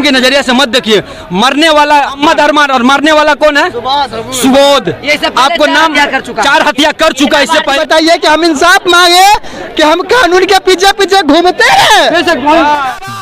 के नजरिए से मत देखिए। मरने वाला मोहम्मद अरमान और मरने वाला कौन है? सुबोध। आपको नाम 4 हत्या कर चुका है। इससे पहले बताइए कि हम इंसाफ मांगे कि हम कानून के पीछे पीछे घूमते हैं।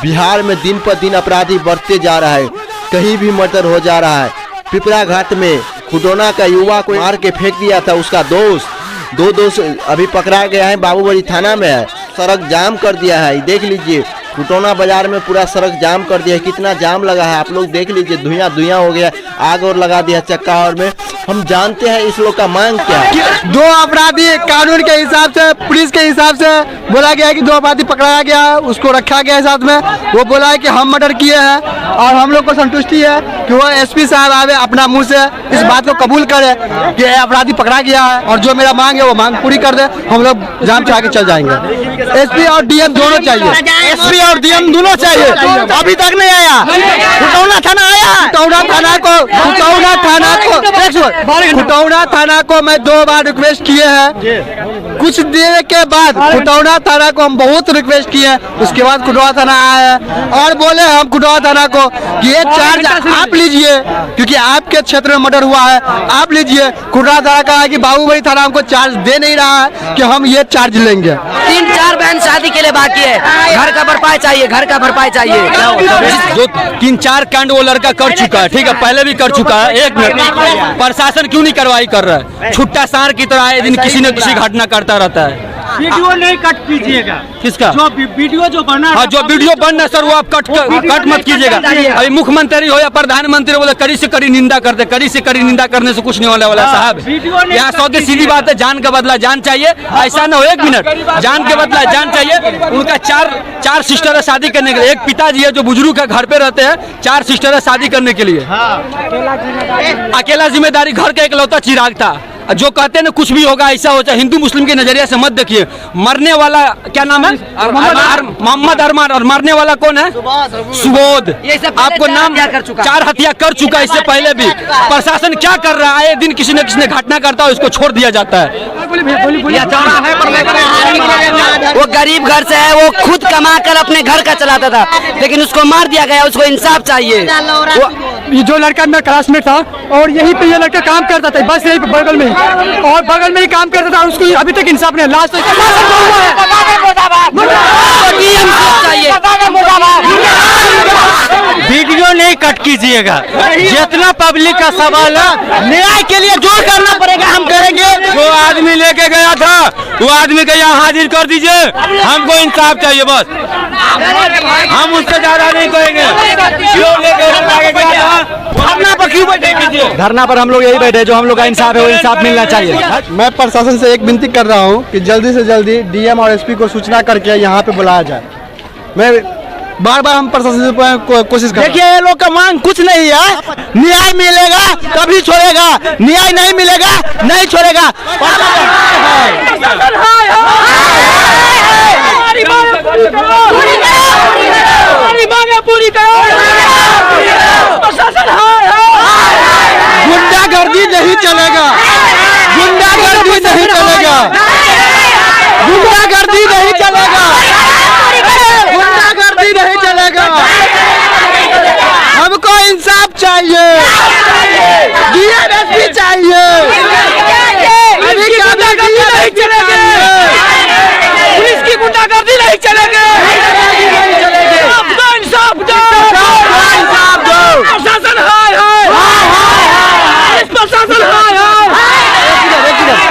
बिहार में दिन पर दिन अपराधी बढ़ते जा रहा है, कहीं भी मर्डर हो जा रहा है। पिपरा घाट में खुटौना का युवा को मार के फेंक दिया था, उसका दो दोस्त अभी पकड़ा गया है, बाबूबड़ी थाना में है। सड़क जाम कर दिया है, देख लीजिए खुटौना बाजार में पूरा सड़क जाम कर दिया है। कितना जाम लगा है आप लोग देख लीजिए, धुआं हो गया, आग और लगा दिया चक्का और में। हम जानते हैं इस लोग का मांग क्या है। 2 अपराधी कानून के हिसाब से, पुलिस के हिसाब से बोला गया है कि 2 अपराधी पकड़ाया गया है, उसको रखा गया है साथ में। वो बोला है कि हम मर्डर किए हैं और हम लोग को संतुष्टि है कि वो एसपी साहब आवे अपना मुंह से इस बात को कबूल करे कि अपराधी पकड़ा गया है और जो मेरा मांग है वो मांग पूरी कर दे। हम लोग जाम चढ़ा के चल जाएंगे। एसपी और डीएम दोनों चाहिए, एसपी और डीएम दोनों चाहिए। अभी तक नहीं आया। खुटौना थाना आया, खुटौना थाना को मैं 2 बार रिक्वेस्ट किए हैं। कुछ देर के बाद खुटौना थाना को हम बहुत रिक्वेस्ट किए हैं, उसके बाद खुटौना थाना आया है और बोले हम खुटौना थाना को कि ये चार्ज आप लीजिए क्योंकि आपके क्षेत्र में मर्डर हुआ है, आप लीजिए। खुटौना थाना कहा है कि बाबूबड़ी थाना हमको चार्ज दे नहीं रहा है कि हम ये चार्ज लेंगे। 3-4 बहन शादी के लिए बाकी है, घर का भरपाई चाहिए, घर का भरपाई चाहिए। जो 3-4 कांड वो लड़का कर चुका है, ठीक है, पहले भी कर चुका है। 1 मिनट, प्रशासन क्यों नहीं कार्रवाई कर रहा है? छुट्टा सार की तरह आए दिन किसी न किसी घटना करता रहता है। वीडियो नहीं कट कीजिएगा। किसका? जो वीडियो जो बना, हाँ, जो वीडियो बनना सर वो आप कट मत कीजिएगा। अभी मुख्यमंत्री हो या प्रधानमंत्री बोले कड़ी से कड़ी निंदा करते, कड़ी से कड़ी निंदा करने से कुछ नहीं होने वाला साहब। यहाँ 100 की सीधी बात है, जान का बदला जान चाहिए। ऐसा ना हो 1 मिनट, जान के बदला जान चाहिए। उनका 4 सिस्टर है शादी करने के लिए। एक पिताजी है जो बुजुर्ग के घर पे रहते हैं, 4 सिस्टर है शादी करने के लिए। अकेला जिम्मेदारी घर का इकलौता चिराग था। जो कहते हैं ना कुछ भी होगा ऐसा हो जाए, हिंदू मुस्लिम के नजरिए से मत देखिए। मरने वाला क्या नाम है? मोहम्मद अरमान और मरने वाला कौन है? सुबोध। आपको नाम 4 हत्या कर चुका है। इससे पहले भी प्रशासन क्या कर रहा है? दिन किसी न किसी ने घटना करता है, उसको छोड़ दिया जाता है। वो गरीब घर से है, वो खुद कमा कर अपने घर का चलाता था, लेकिन उसको मार दिया गया। उसको इंसाफ चाहिए। ये जो लड़का मेरा क्लासमेट था और यहीं पे ये लड़का काम करता था, बस यहीं पे बगल में और बगल में ही काम करता था। उसको अभी तक इंसाफ नहीं। लास्ट वीडियो नहीं कट कीजिएगा। जितना पब्लिक का सवाल है, न्याय के लिए जो करना पड़ेगा हम करेंगे। जो आदमी लेके गया था वो आदमी को यहाँ हाजिर कर दीजिए। हमको इंसाफ चाहिए बस, हम उससे ज्यादा नहीं कहेंगे। धरना पर हम लोग यही बैठे, जो हम लोग का इंसाफ है वो इंसाफ मिलना चाहिए। मैं प्रशासन से एक विनती कर रहा हूँ कि जल्दी से जल्दी डीएम और एसपी को सूचना करके यहाँ पे बुलाया जाए। मैं बार हम प्रशासन से कोशिश कर। देखिए ये लोग का मांग कुछ नहीं है, न्याय मिलेगा तभी छोड़ेगा, न्याय नहीं मिलेगा नहीं छोड़ेगा। गुंडागर्दी नहीं चलेगा, गुंडागर्दी नहीं चलेगा, गुंडागर्दी नहीं चलेगा, गुंडागर्दी नहीं चलेगा। हमको इंसाफ चाहिए, डीएसपी चाहिए। अभी नहीं चलेगा, पुलिस की गुंडागर्दी नहीं चलेगी। इंसाफ दो, इंसाफ दो, प्रशासन हाय हाय, प्रशासन हाय हाय,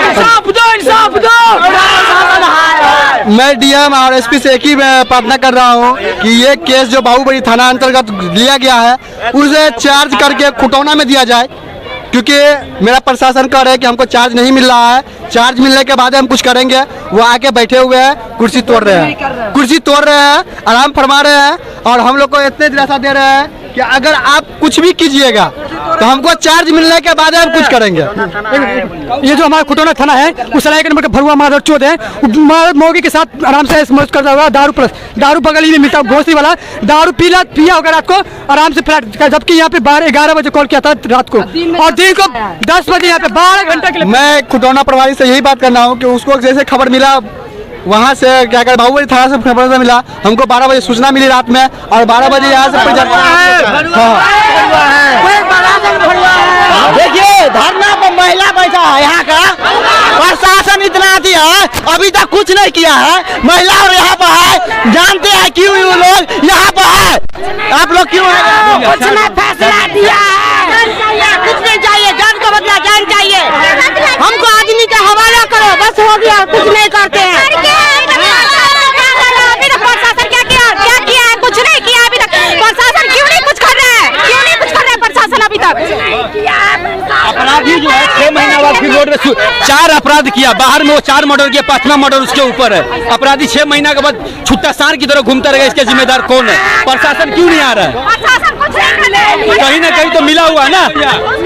इंसाफ दो, इंसाफ दो। मैं डीएम और एसपी से एक ही प्रार्थना कर रहा हूँ कि ये केस जो बाबूबड़ी थाना अंतर्गत लिया गया है उसे चार्ज करके खुटौना में दिया जाए, क्योंकि मेरा प्रशासन कह रहा है कि हमको चार्ज नहीं मिल रहा है। चार्ज मिलने के बाद हम कुछ करेंगे। वो आके बैठे हुए हैं, कुर्सी तोड़ रहे हैं, कुर्सी तोड़ रहे हैं, आराम फरमा रहे हैं और हम लोग को इतने दिलासा दे रहे हैं कि अगर आप कुछ भी कीजिएगा तो हमको चार्ज मिलने के बाद हम कुछ करेंगे। ये जो हमारा खुटौना थाना है उस इलाके नंबर का भरुआ माधव चौथ है, मौके के साथ आराम से स्मोक करता हुआ दारू बगल ही में मिलता घोसी वाला दारू पिया होगा रात को आराम से फ्लैट, जबकि यहाँ पे 12-11 बजे कॉल किया था रात को और दिन को 10 बजे यहाँ पे 12 घंटे के लिए। मैं खुटौना प्रभारी से यही बात करना हूँ कि उसको जैसे खबर मिला वहाँ से क्या कर बाहुबली थाना से खबर से मिला हमको 12 बजे सूचना मिली रात में और 12 बजे यहाँ से देखिए धरना पर महिला बैठा है यहाँ का प्रशासन इतना दिया है अभी तक कुछ नहीं किया है महिला और यहाँ पर है जानते हैं क्यों ये लोग यहाँ पर है आप लोग क्यों कुछ नहीं फैसला दिया है कुछ नहीं चाहिए जान का बदला जान चाहिए हमको आदमी का हवाला करो बस हो गया कुछ नहीं करते हैं अभी तक प्रशासन क्या किया है कुछ नहीं किया अभी तक प्रशासन क्यों नहीं कुछ कर रहा है क्यों नहीं कुछ कर रहा है प्रशासन अभी तक अपराधी जो है 6 महीना बाद फिर रोड पे 4 अपराध किया बाहर में वो 4 मर्डर किया 5वां मर्डर उसके ऊपर है अपराधी 6 महीना के बाद छुट्टा सांड की तरह घूमता रहेगा इसके जिम्मेदार कौन है प्रशासन क्यों नहीं आ रहा है प्रशासन कुछ नहीं कर रहा है कहीं ना कहीं तो मिला हुआ है ना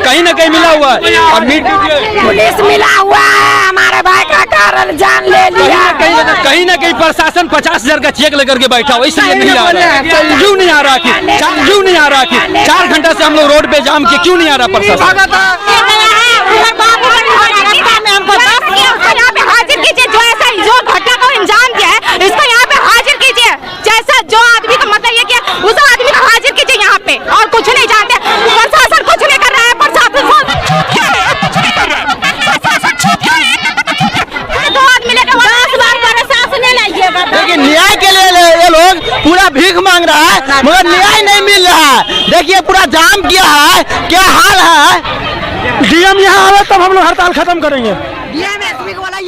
कहीं ना कहीं मिला हुआ है और पुलिस मिला हुआ है हमारे भाई का कारण जान ले लिया कहीं ना कहीं प्रशासन 50,000 का चेक लेकर के बैठा हो इसलिए नहीं आ रहा है क्यों नहीं आ रहा क्यों नहीं आ रहा 4 घंटा से हम लोग रोड पे जाम किए क्यों नहीं आ रहा प्रशासन यहाँ पे हाजिर कीजिए जो घटना को अंजाम दिया है इसको यहाँ पे हाजिर कीजिए जैसा जो आदमी का मतलब ये किया उस आदमी को हाजिर कीजिए यहाँ पे और कुछ नहीं जानते प्रशासन कुछ नहीं कर रहा है देखिए न्याय के लिए ये लोग पूरा भीख मांग रहा है मगर न्याय नहीं मिल रहा है देखिए पूरा जाम किया है क्या हाल है डीएम यहाँ आवे तब हम लोग हड़ताल खत्म करेंगे डीएम एसपी वाला